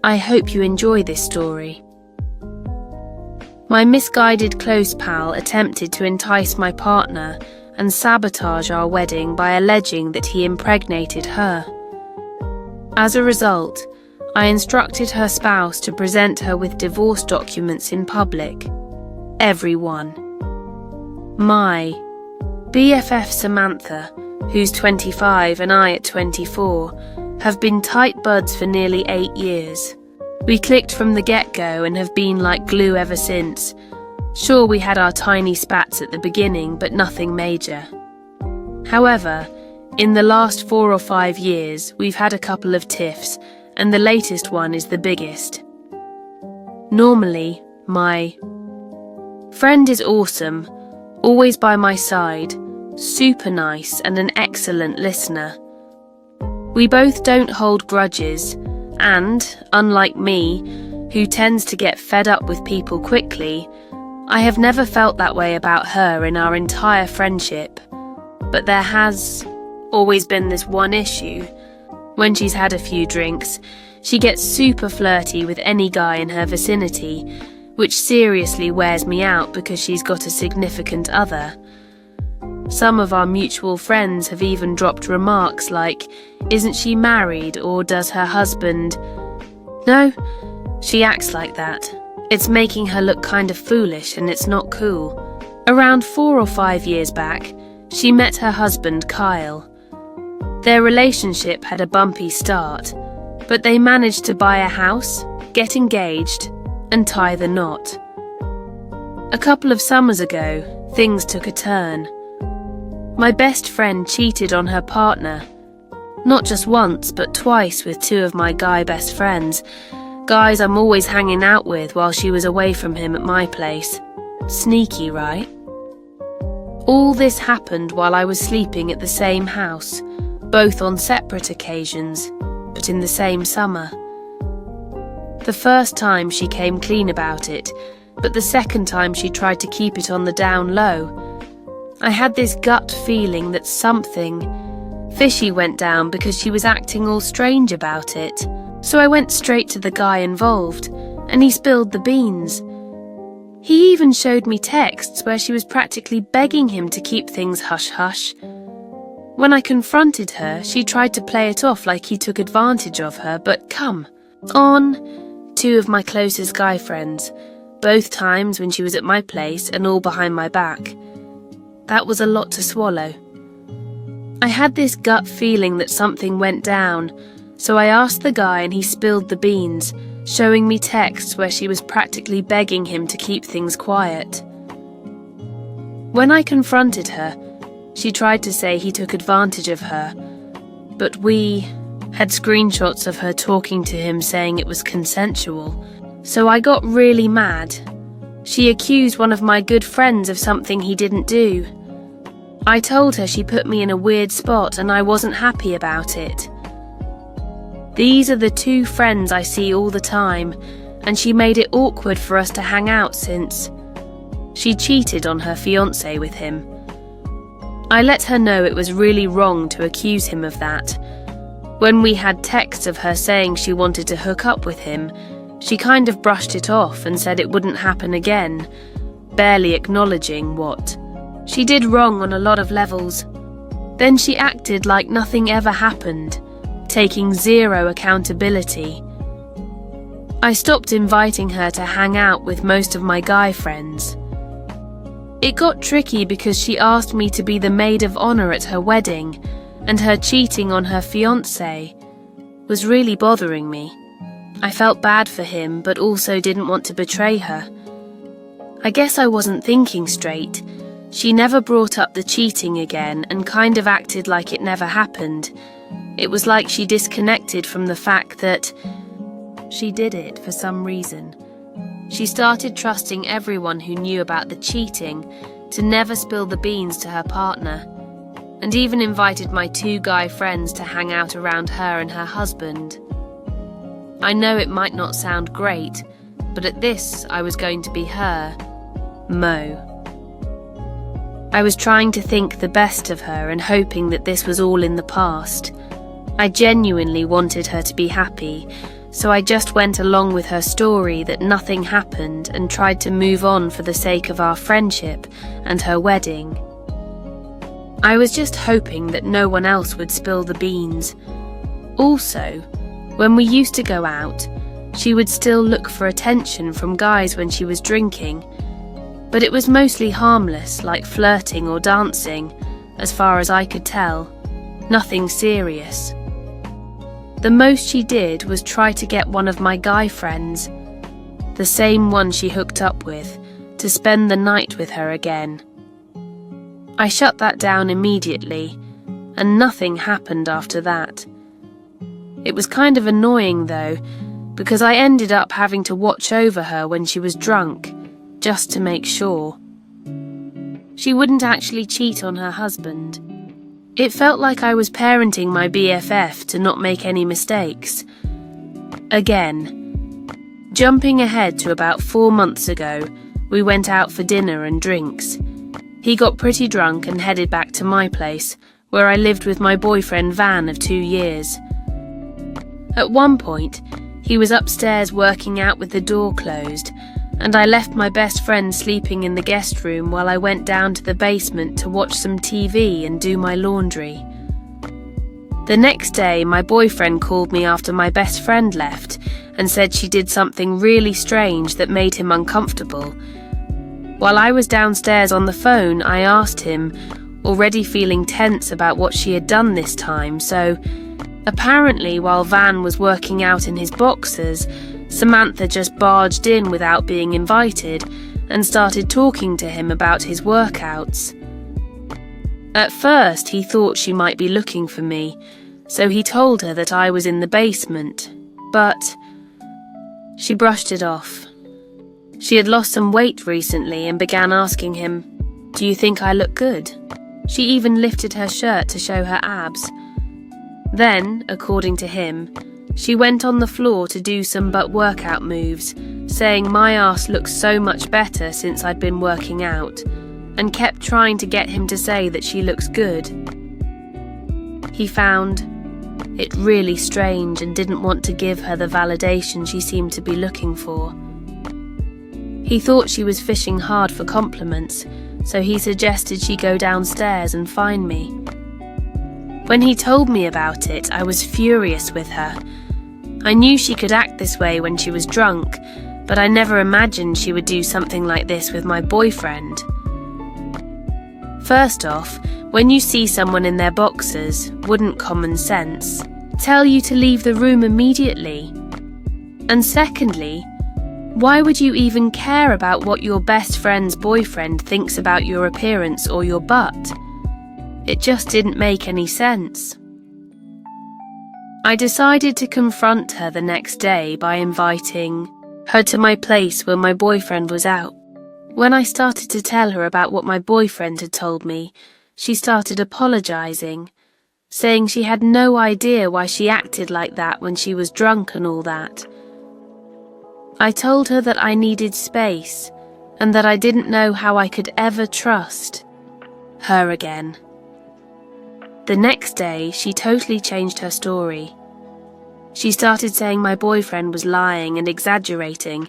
I hope you enjoy this story. My misguided close pal attempted to entice my partner and sabotage our wedding by alleging that he impregnated her. As a result, I instructed her spouse to present her with divorce documents in public. Everyone. My BFF Samantha, who's 25 and I at 24, have been tight buds for nearly 8 years. We clicked from the get-go and have been like glue ever since. Sure, we had our tiny spats at the beginning, but nothing major. However, in the last 4 or 5 years, we've had a couple of tiffs, and the latest one is the biggest. Normally, my friend is awesome, always by my side, super nice and an excellent listener. We both don't hold grudges, and, unlike me, who tends to get fed up with people quickly, I have never felt that way about her in our entire friendship. But there has always been this one issue. When she's had a few drinks, she gets super flirty with any guy in her vicinity, which seriously wears me out because she's got a significant other. Some of our mutual friends have even dropped remarks like, "Isn't she married, or does her husband?" No, she acts like that. It's making her look kind of foolish and it's not cool. Around 4 or 5 years back, she met her husband, Kyle. Their relationship had a bumpy start, but they managed to buy a house, get engaged, and tie the knot. A couple of summers ago, things took a turn. My best friend cheated on her partner, not just once, but twice with 2 of my guy best friends, guys I'm always hanging out with while she was away from him at my place. Sneaky, right? All this happened while I was sleeping at the same house, both on separate occasions, but in the same summer. The first time she came clean about it, but the second time she tried to keep it on the down low. I had this gut feeling that something fishy went down because she was acting all strange about it. So I went straight to the guy involved, and he spilled the beans. He even showed me texts where she was practically begging him to keep things hush-hush. When I confronted her, she tried to play it off like he took advantage of her, but come on, 2 of my closest guy friends, both times when she was at my place and all behind my back. That was a lot to swallow. I had this gut feeling that something went down, so I asked the guy and he spilled the beans, showing me texts where she was practically begging him to keep things quiet. When I confronted her, she tried to say he took advantage of her, but we had screenshots of her talking to him saying it was consensual, so I got really mad. She accused one of my good friends of something he didn't do. I told her she put me in a weird spot and I wasn't happy about it. These are the 2 friends I see all the time, and she made it awkward for us to hang out since she cheated on her fiancé with him. I let her know it was really wrong to accuse him of that. When we had texts of her saying she wanted to hook up with him, she kind of brushed it off and said it wouldn't happen again, barely acknowledging what she did wrong on a lot of levels. Then she acted like nothing ever happened, taking zero accountability. I stopped inviting her to hang out with most of my guy friends. It got tricky because she asked me to be the maid of honor at her wedding, and her cheating on her fiancé was really bothering me. I felt bad for him, but also didn't want to betray her. I guess I wasn't thinking straight. She never brought up the cheating again and kind of acted like it never happened. It was like she disconnected from the fact that she did it for some reason. She started trusting everyone who knew about the cheating to never spill the beans to her partner, and even invited my 2 guy friends to hang out around her and her husband. I know it might not sound great, but at this I was going to be her, Mo. I was trying to think the best of her and hoping that this was all in the past. I genuinely wanted her to be happy, so I just went along with her story that nothing happened and tried to move on for the sake of our friendship and her wedding. I was just hoping that no one else would spill the beans. Also, when we used to go out, she would still look for attention from guys when she was drinking, but it was mostly harmless, like flirting or dancing, as far as I could tell. Nothing serious. The most she did was try to get one of my guy friends, the same one she hooked up with, to spend the night with her again. I shut that down immediately, and nothing happened after that. It was kind of annoying though, because I ended up having to watch over her when she was drunk, just to make sure. She wouldn't actually cheat on her husband. It felt like I was parenting my BFF to not make any mistakes. Again, jumping ahead to about 4 months ago, we went out for dinner and drinks. He got pretty drunk and headed back to my place, where I lived with my boyfriend Van of 2 years. At one point, he was upstairs working out with the door closed, and I left my best friend sleeping in the guest room while I went down to the basement to watch some TV and do my laundry. The next day, my boyfriend called me after my best friend left and said she did something really strange that made him uncomfortable. While I was downstairs on the phone, I asked him, already feeling tense about what she had done this time, so apparently while Van was working out in his boxers, Samantha just barged in without being invited and started talking to him about his workouts. At first, he thought she might be looking for me, so he told her that I was in the basement, but she brushed it off. She had lost some weight recently and began asking him, "Do you think I look good?" She even lifted her shirt to show her abs. Then, according to him, she went on the floor to do some butt workout moves, saying my ass looks so much better since I'd been working out, and kept trying to get him to say that she looks good. He found it really strange and didn't want to give her the validation she seemed to be looking for. He thought she was fishing hard for compliments, so he suggested she go downstairs and find me. When he told me about it, I was furious with her. I knew she could act this way when she was drunk, but I never imagined she would do something like this with my boyfriend. First off, when you see someone in their boxers, wouldn't common sense tell you to leave the room immediately? And secondly, why would you even care about what your best friend's boyfriend thinks about your appearance or your butt? It just didn't make any sense. I decided to confront her the next day by inviting her to my place where my boyfriend was out. When I started to tell her about what my boyfriend had told me, she started apologizing, saying she had no idea why she acted like that when she was drunk and all that. I told her that I needed space and that I didn't know how I could ever trust her again. The next day, she totally changed her story. She started saying my boyfriend was lying and exaggerating,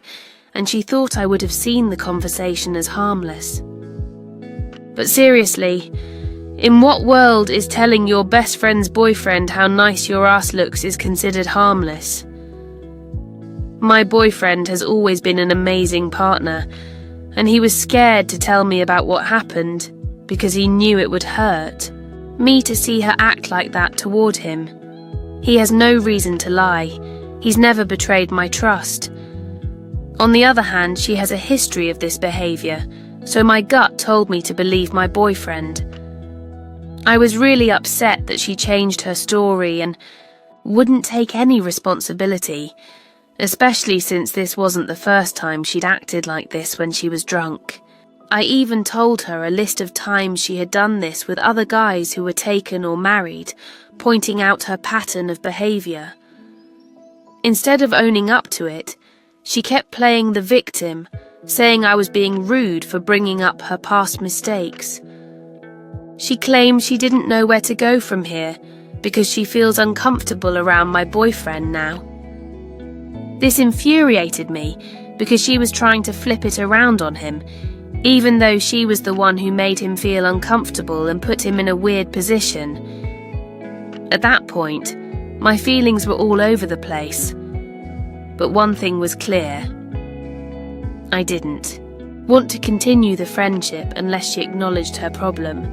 and she thought I would have seen the conversation as harmless. But seriously, in what world is telling your best friend's boyfriend how nice your ass looks is considered harmless? My boyfriend has always been an amazing partner, and he was scared to tell me about what happened because he knew it would hurt me to see her act like that toward him. He has no reason to lie. He's never betrayed my trust. On the other hand, she has a history of this behavior, so my gut told me to believe my boyfriend. I was really upset that she changed her story and wouldn't take any responsibility, especially since this wasn't the first time she'd acted like this when she was drunk. I even told her a list of times she had done this with other guys who were taken or married, pointing out her pattern of behavior. Instead of owning up to it, she kept playing the victim, saying I was being rude for bringing up her past mistakes. She claimed she didn't know where to go from here because she feels uncomfortable around my boyfriend now. This infuriated me because she was trying to flip it around on him, even though she was the one who made him feel uncomfortable and put him in a weird position. At that point, my feelings were all over the place. But one thing was clear. I didn't want to continue the friendship unless she acknowledged her problem.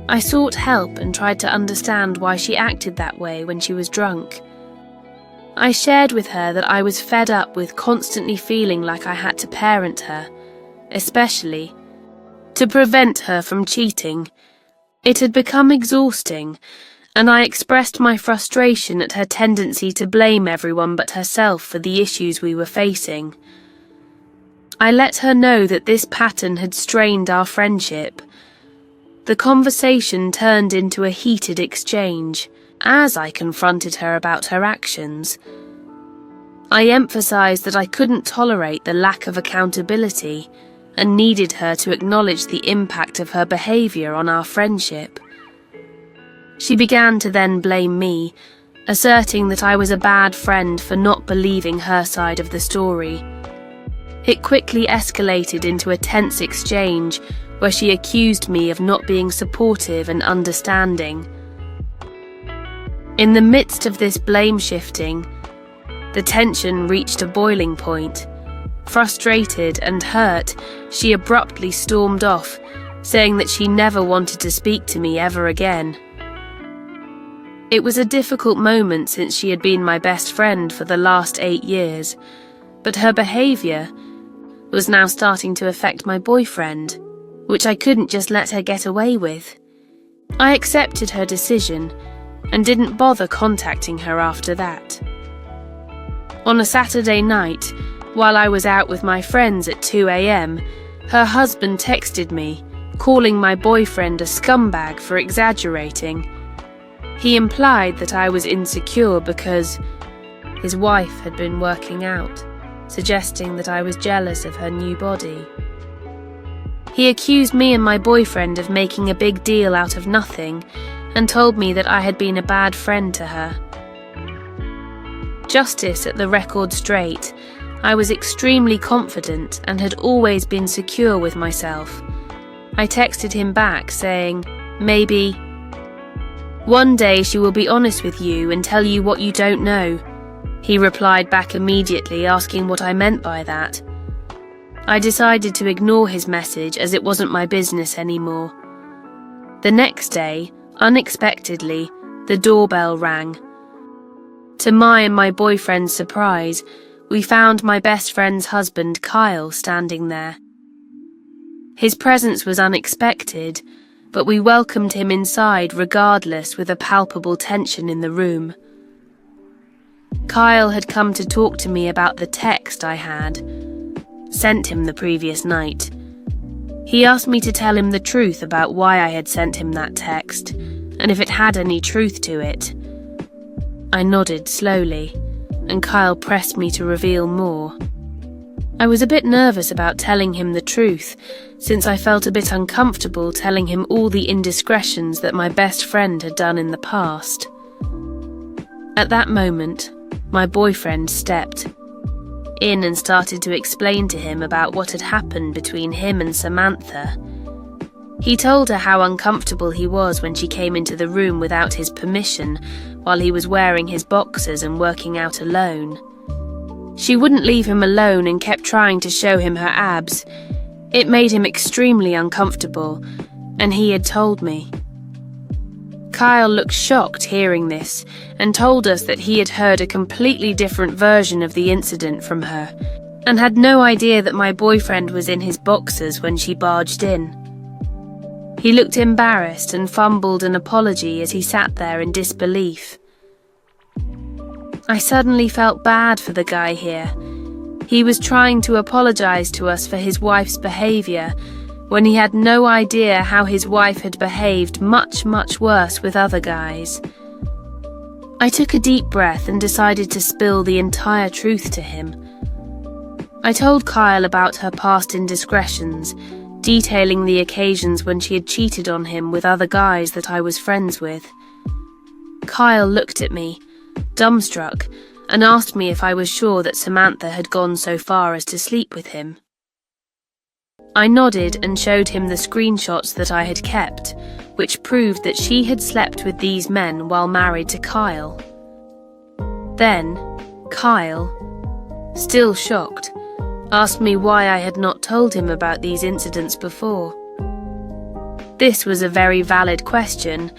I sought help and tried to understand why she acted that way when she was drunk. I shared with her that I was fed up with constantly feeling like I had to parent her, especially to prevent her from cheating. It had become exhausting, and I expressed my frustration at her tendency to blame everyone but herself for the issues we were facing. I let her know that this pattern had strained our friendship. The conversation turned into a heated exchange as I confronted her about her actions. I emphasized that I couldn't tolerate the lack of accountability and needed her to acknowledge the impact of her behavior on our friendship. She began to then blame me, asserting that I was a bad friend for not believing her side of the story. It quickly escalated into a tense exchange where she accused me of not being supportive and understanding. In the midst of this blame shifting, the tension reached a boiling point. Frustrated and hurt, she abruptly stormed off, saying that she never wanted to speak to me ever again. It was a difficult moment since she had been my best friend for the last 8 years, but her behavior was now starting to affect my boyfriend, which I couldn't just let her get away with. I accepted her decision and didn't bother contacting her after that. On a Saturday night, while I was out with my friends at 2 a.m, her husband texted me, calling my boyfriend a scumbag for exaggerating. He implied that I was insecure because his wife had been working out, suggesting that I was jealous of her new body. He accused me and my boyfriend of making a big deal out of nothing and told me that I had been a bad friend to her. Justice at the record straight, I was extremely confident and had always been secure with myself. I texted him back saying, maybe one day she will be honest with you and tell you what you don't know. He replied back immediately asking what I meant by that. I decided to ignore his message as it wasn't my business anymore. The next day, unexpectedly, the doorbell rang. To my and my boyfriend's surprise, we found my best friend's husband, Kyle, standing there. His presence was unexpected, but we welcomed him inside regardless with a palpable tension in the room. Kyle had come to talk to me about the text I had sent him the previous night. He asked me to tell him the truth about why I had sent him that text, and if it had any truth to it. I nodded slowly, and Kyle pressed me to reveal more. I was a bit nervous about telling him the truth, since I felt a bit uncomfortable telling him all the indiscretions that my best friend had done in the past. At that moment, my boyfriend stepped in and started to explain to him about what had happened between him and Samantha. He told her how uncomfortable he was when she came into the room without his permission while he was wearing his boxers and working out alone. She wouldn't leave him alone and kept trying to show him her abs. It made him extremely uncomfortable, and he had told me. Kyle looked shocked hearing this and told us that he had heard a completely different version of the incident from her and had no idea that my boyfriend was in his boxers when she barged in. He looked embarrassed and fumbled an apology as he sat there in disbelief. I suddenly felt bad for the guy here. He was trying to apologize to us for his wife's behavior when he had no idea how his wife had behaved much worse with other guys. I took a deep breath and decided to spill the entire truth to him. I told Kyle about her past indiscretions, detailing the occasions when she had cheated on him with other guys that I was friends with. Kyle looked at me, dumbstruck, and asked me if I was sure that Samantha had gone so far as to sleep with him. I nodded and showed him the screenshots that I had kept, which proved that she had slept with these men while married to Kyle. Then, Kyle, still shocked, asked me why I had not told him about these incidents before. This was a very valid question,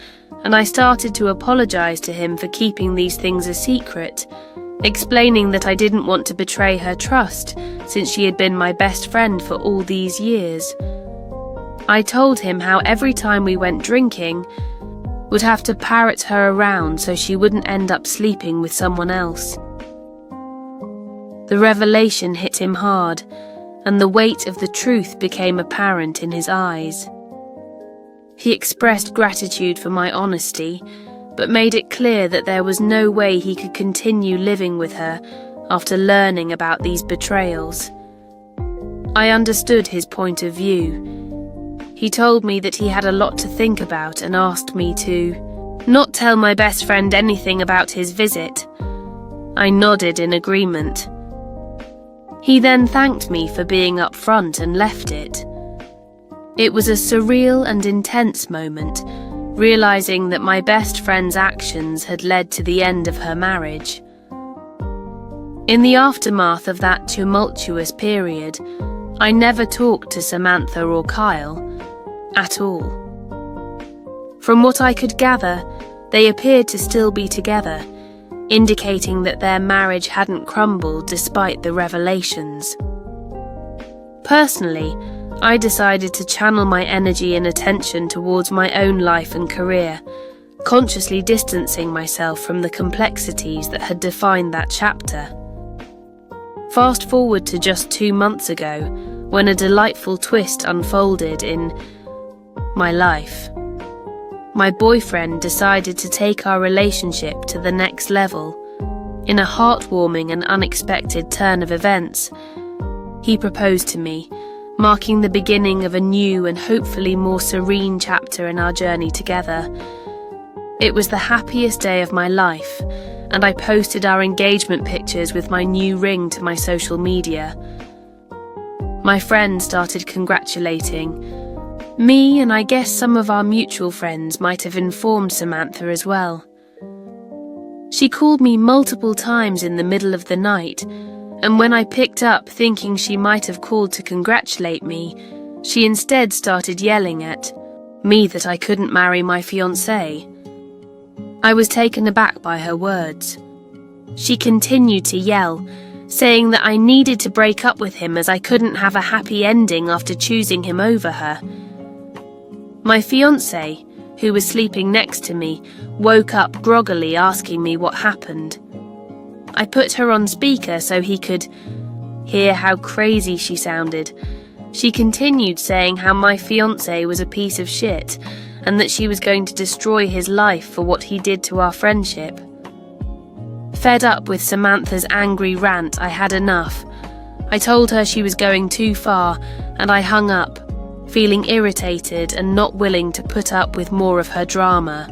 and I started to apologize to him for keeping these things a secret, explaining that I didn't want to betray her trust since she had been my best friend for all these years. I told him how every time we went drinking, would have to parrot her around so she wouldn't end up sleeping with someone else. The revelation hit him hard, and the weight of the truth became apparent in his eyes. He expressed gratitude for my honesty, but made it clear that there was no way he could continue living with her after learning about these betrayals. I understood his point of view. He told me that he had a lot to think about and asked me to not tell my best friend anything about his visit. I nodded in agreement. He then thanked me for being upfront and left it. It was a surreal and intense moment, realizing that my best friend's actions had led to the end of her marriage. In the aftermath of that tumultuous period, I never talked to Samantha or Kyle at all. From what I could gather, they appeared to still be together, indicating that their marriage hadn't crumbled despite the revelations. Personally, I decided to channel my energy and attention towards my own life and career, consciously distancing myself from the complexities that had defined that chapter. Fast forward to just 2 months ago, when a delightful twist unfolded in my life. My boyfriend decided to take our relationship to the next level. In a heartwarming and unexpected turn of events, he proposed to me, marking the beginning of a new and hopefully more serene chapter in our journey together. It was the happiest day of my life, and I posted our engagement pictures with my new ring to my social media. My friends started congratulating me, and I guess some of our mutual friends might have informed Samantha as well. She called me multiple times in the middle of the night, and when I picked up thinking she might have called to congratulate me, she instead started yelling at me that I couldn't marry my fiancé. I was taken aback by her words. She continued to yell, saying that I needed to break up with him as I couldn't have a happy ending after choosing him over her. My fiancé, who was sleeping next to me, woke up groggily asking me what happened. I put her on speaker so he could hear how crazy she sounded. She continued saying how my fiancé was a piece of shit and that she was going to destroy his life for what he did to our friendship. Fed up with Samantha's angry rant, I had enough. I told her she was going too far, and I hung up, feeling irritated and not willing to put up with more of her drama.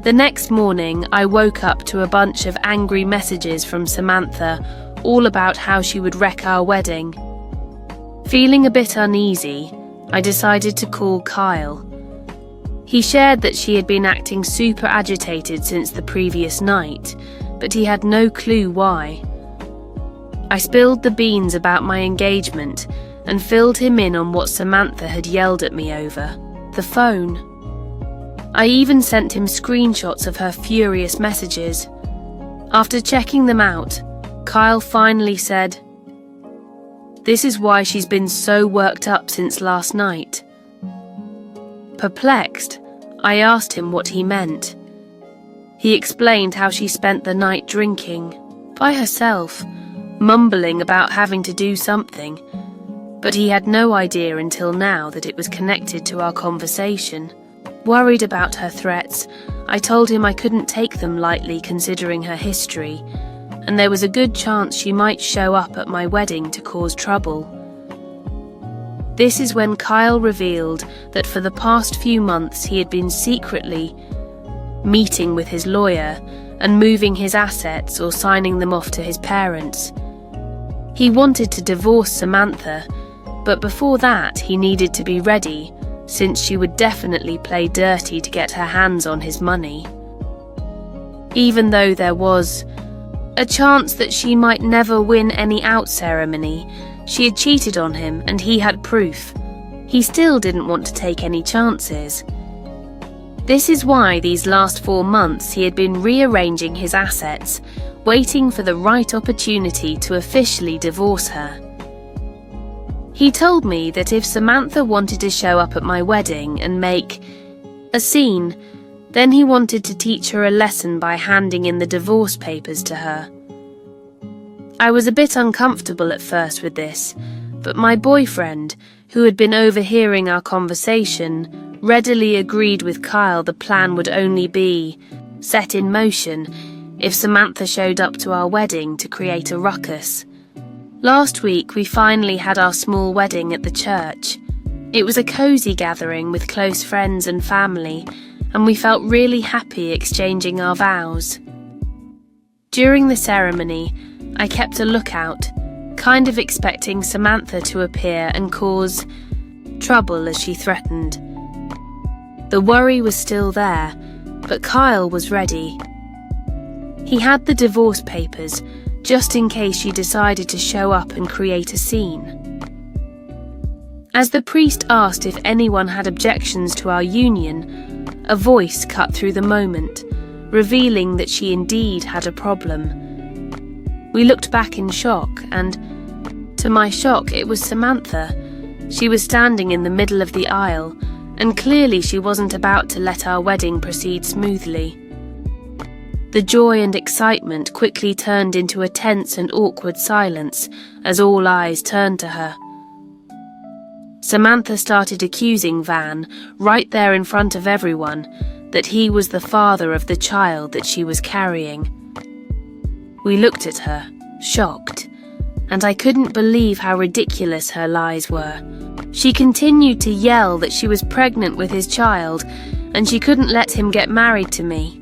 The next morning, I woke up to a bunch of angry messages from Samantha, all about how she would wreck our wedding. Feeling a bit uneasy, I decided to call Kyle. He shared that she had been acting super agitated since the previous night, but he had no clue why. I spilled the beans about my engagement and filled him in on what Samantha had yelled at me over the phone. I even sent him screenshots of her furious messages. After checking them out, Kyle finally said, "This is why she's been so worked up since last night." Perplexed, I asked him what he meant. He explained how she spent the night drinking, by herself, mumbling about having to do something, but he had no idea until now that it was connected to our conversation. Worried about her threats, I told him I couldn't take them lightly considering her history, and there was a good chance she might show up at my wedding to cause trouble. This is when Kyle revealed that for the past few months he had been secretly meeting with his lawyer and moving his assets or signing them off to his parents. He wanted to divorce Samantha, but before that he needed to be ready, since she would definitely play dirty to get her hands on his money. Even though there was a chance that she might never win any out ceremony, she had cheated on him and he had proof. He still didn't want to take any chances. This is why these last 4 months he had been rearranging his assets, waiting for the right opportunity to officially divorce her. He told me that if Samantha wanted to show up at my wedding and make a scene, then he wanted to teach her a lesson by handing in the divorce papers to her. I was a bit uncomfortable at first with this, but my boyfriend, who had been overhearing our conversation, readily agreed with Kyle the plan would only be set in motion if Samantha showed up to our wedding to create a ruckus. Last week we finally had our small wedding at the church. It was a cozy gathering with close friends and family, and we felt really happy exchanging our vows. During the ceremony, I kept a lookout, kind of expecting Samantha to appear and cause trouble as she threatened. The worry was still there, but Kyle was ready. He had the divorce papers, just in case she decided to show up and create a scene. As the priest asked if anyone had objections to our union, a voice cut through the moment, revealing that she indeed had a problem. We looked back in shock, and to my shock, it was Samantha. She was standing in the middle of the aisle, and clearly she wasn't about to let our wedding proceed smoothly. The joy and excitement quickly turned into a tense and awkward silence as all eyes turned to her. Samantha started accusing Van, right there in front of everyone, that he was the father of the child that she was carrying. We looked at her, shocked, and I couldn't believe how ridiculous her lies were. She continued to yell that she was pregnant with his child, and she couldn't let him get married to me.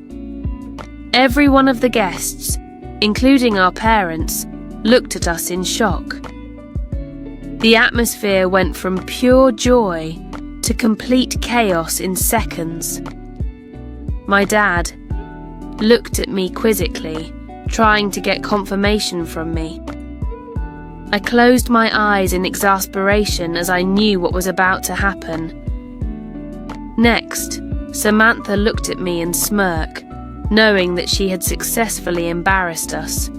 Every one of the guests, including our parents, looked at us in shock. The atmosphere went from pure joy to complete chaos in seconds. My dad looked at me quizzically, trying to get confirmation from me. I closed my eyes in exasperation as I knew what was about to happen. Next, Samantha looked at me and smirked, knowing that she had successfully embarrassed us.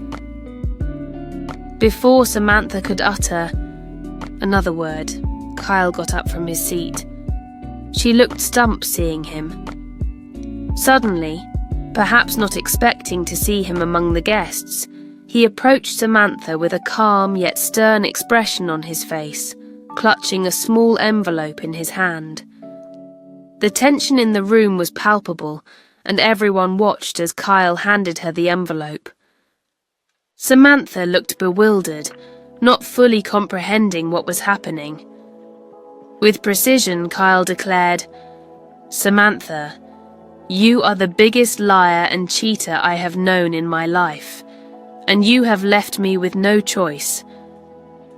Before Samantha could utter another word, Kyle got up from his seat. She looked stumped seeing him. Suddenly, perhaps not expecting to see him among the guests, he approached Samantha with a calm yet stern expression on his face, clutching a small envelope in his hand. The tension in the room was palpable, and everyone watched as Kyle handed her the envelope. Samantha looked bewildered, not fully comprehending what was happening. With precision, Kyle declared, "Samantha, you are the biggest liar and cheater I have known in my life, and you have left me with no choice.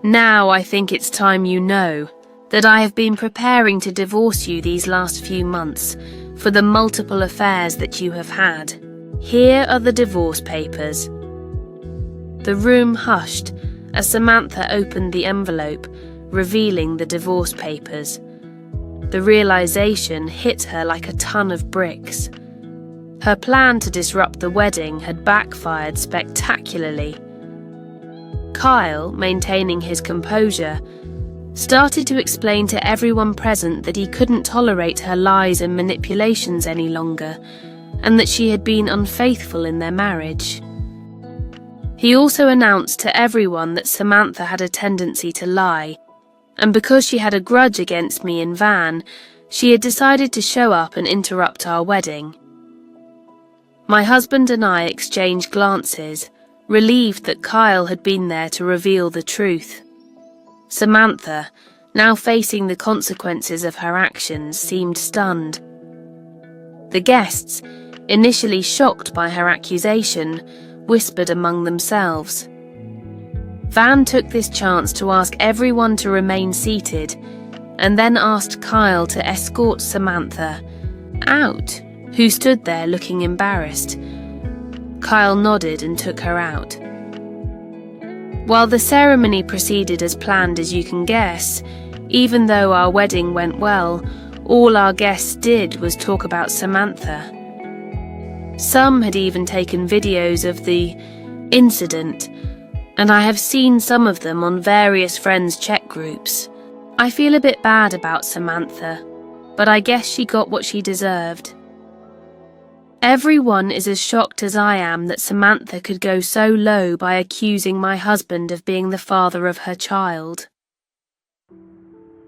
Now I think it's time you know that I have been preparing to divorce you these last few months for the multiple affairs that you have had. Here are the divorce papers." The room hushed as Samantha opened the envelope, revealing the divorce papers. The realization hit her like a ton of bricks. Her plan to disrupt the wedding had backfired spectacularly. Kyle, maintaining his composure, started to explain to everyone present that he couldn't tolerate her lies and manipulations any longer, and that she had been unfaithful in their marriage. He also announced to everyone that Samantha had a tendency to lie, and because she had a grudge against me and Van, she had decided to show up and interrupt our wedding. My husband and I exchanged glances, relieved that Kyle had been there to reveal the truth. Samantha, now facing the consequences of her actions, seemed stunned. The guests, initially shocked by her accusation, whispered among themselves. Van took this chance to ask everyone to remain seated, and then asked Kyle to escort Samantha out, who stood there looking embarrassed. Kyle nodded and took her out. While the ceremony proceeded as planned as you can guess, even though our wedding went well, all our guests did was talk about Samantha. Some had even taken videos of the incident, and I have seen some of them on various friends' chat groups. I feel a bit bad about Samantha, but I guess she got what she deserved. Everyone is as shocked as I am that Samantha could go so low by accusing my husband of being the father of her child.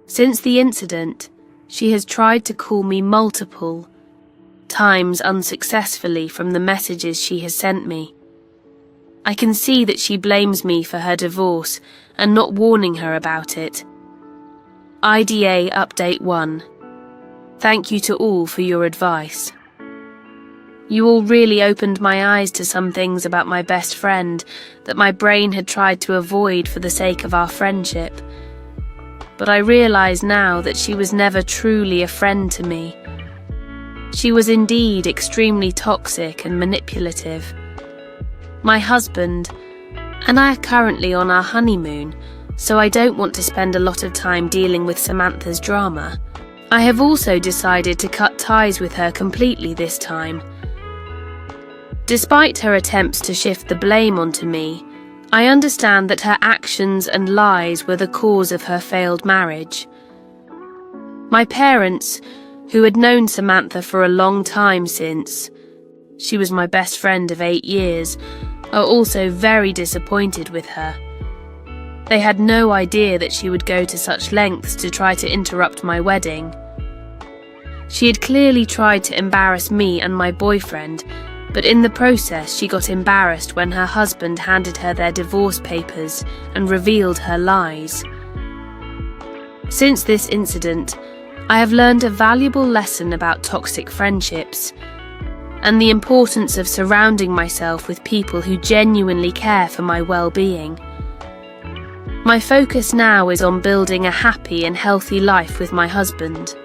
Since the incident, she has tried to call me multiple times unsuccessfully from the messages she has sent me. I can see that she blames me for her divorce and not warning her about it. IDA Update 1. Thank you to all for your advice. You all really opened my eyes to some things about my best friend that my brain had tried to avoid for the sake of our friendship. But I realise now that she was never truly a friend to me. She was indeed extremely toxic and manipulative. My husband and I are currently on our honeymoon, so I don't want to spend a lot of time dealing with Samantha's drama. I have also decided to cut ties with her completely this time. Despite her attempts to shift the blame onto me, I understand that her actions and lies were the cause of her failed marriage. My parents, who had known Samantha for a long time since she was my best friend of 8 years, are also very disappointed with her. They had no idea that she would go to such lengths to try to interrupt my wedding. She had clearly tried to embarrass me and my boyfriend, but in the process she got embarrassed when her husband handed her their divorce papers and revealed her lies. Since this incident, I have learned a valuable lesson about toxic friendships and the importance of surrounding myself with people who genuinely care for my well-being. My focus now is on building a happy and healthy life with my husband.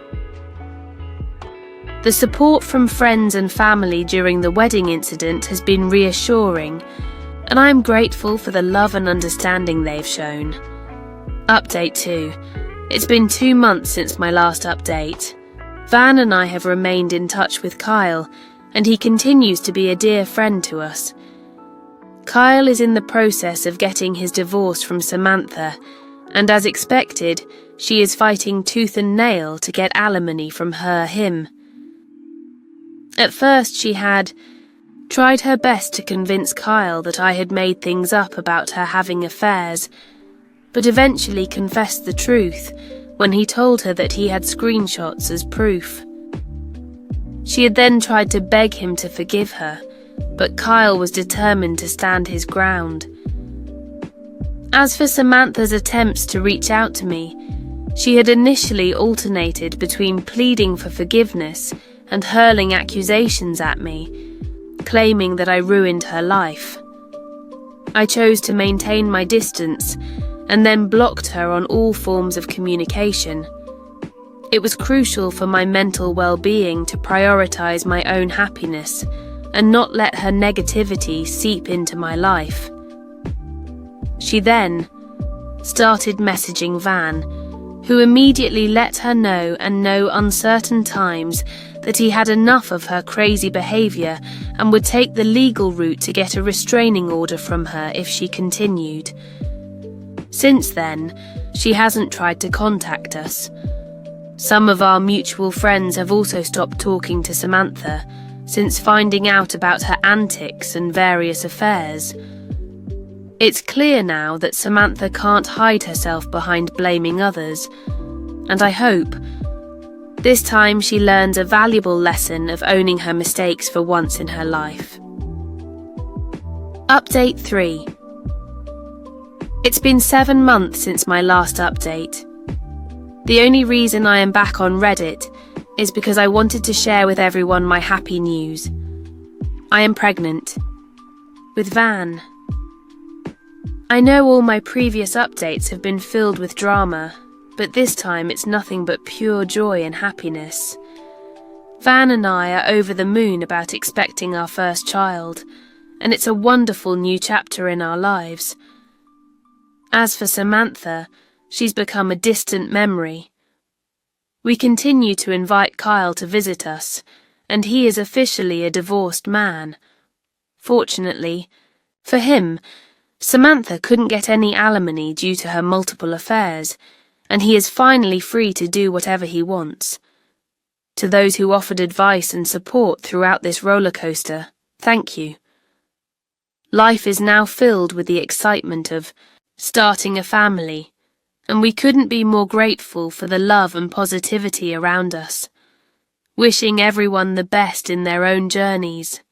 The support from friends and family during the wedding incident has been reassuring, and I am grateful for the love and understanding they've shown. Update 2. It's been 2 months since my last update. Van and I have remained in touch with Kyle, and he continues to be a dear friend to us. Kyle is in the process of getting his divorce from Samantha, and as expected, she is fighting tooth and nail to get alimony from him. At first she had tried her best to convince Kyle that I had made things up about her having affairs, but eventually confessed the truth when he told her that he had screenshots as proof. She had then tried to beg him to forgive her, but Kyle was determined to stand his ground. As for Samantha's attempts to reach out to me, she had initially alternated between pleading for forgiveness and hurling accusations at me, claiming that I ruined her life. I chose to maintain my distance and then blocked her on all forms of communication. It was crucial for my mental well-being to prioritize my own happiness and not let her negativity seep into my life. She then started messaging Van, who immediately let her know and know uncertain times that he had enough of her crazy behaviour and would take the legal route to get a restraining order from her if she continued. Since then, she hasn't tried to contact us. Some of our mutual friends have also stopped talking to Samantha since finding out about her antics and various affairs. It's clear now that Samantha can't hide herself behind blaming others, and I hope this time she learns a valuable lesson of owning her mistakes for once in her life. Update 3. It's been 7 months since my last update. The only reason I am back on Reddit is because I wanted to share with everyone my happy news. I am pregnant. With Van. I know all my previous updates have been filled with drama, but this time it's nothing but pure joy and happiness. Van and I are over the moon about expecting our first child, and it's a wonderful new chapter in our lives. As for Samantha, she's become a distant memory. We continue to invite Kyle to visit us, and he is officially a divorced man. Fortunately, for him, Samantha couldn't get any alimony due to her multiple affairs, and he is finally free to do whatever he wants. To those who offered advice and support throughout this roller coaster, thank you. Life is now filled with the excitement of starting a family, and we couldn't be more grateful for the love and positivity around us. Wishing everyone the best in their own journeys.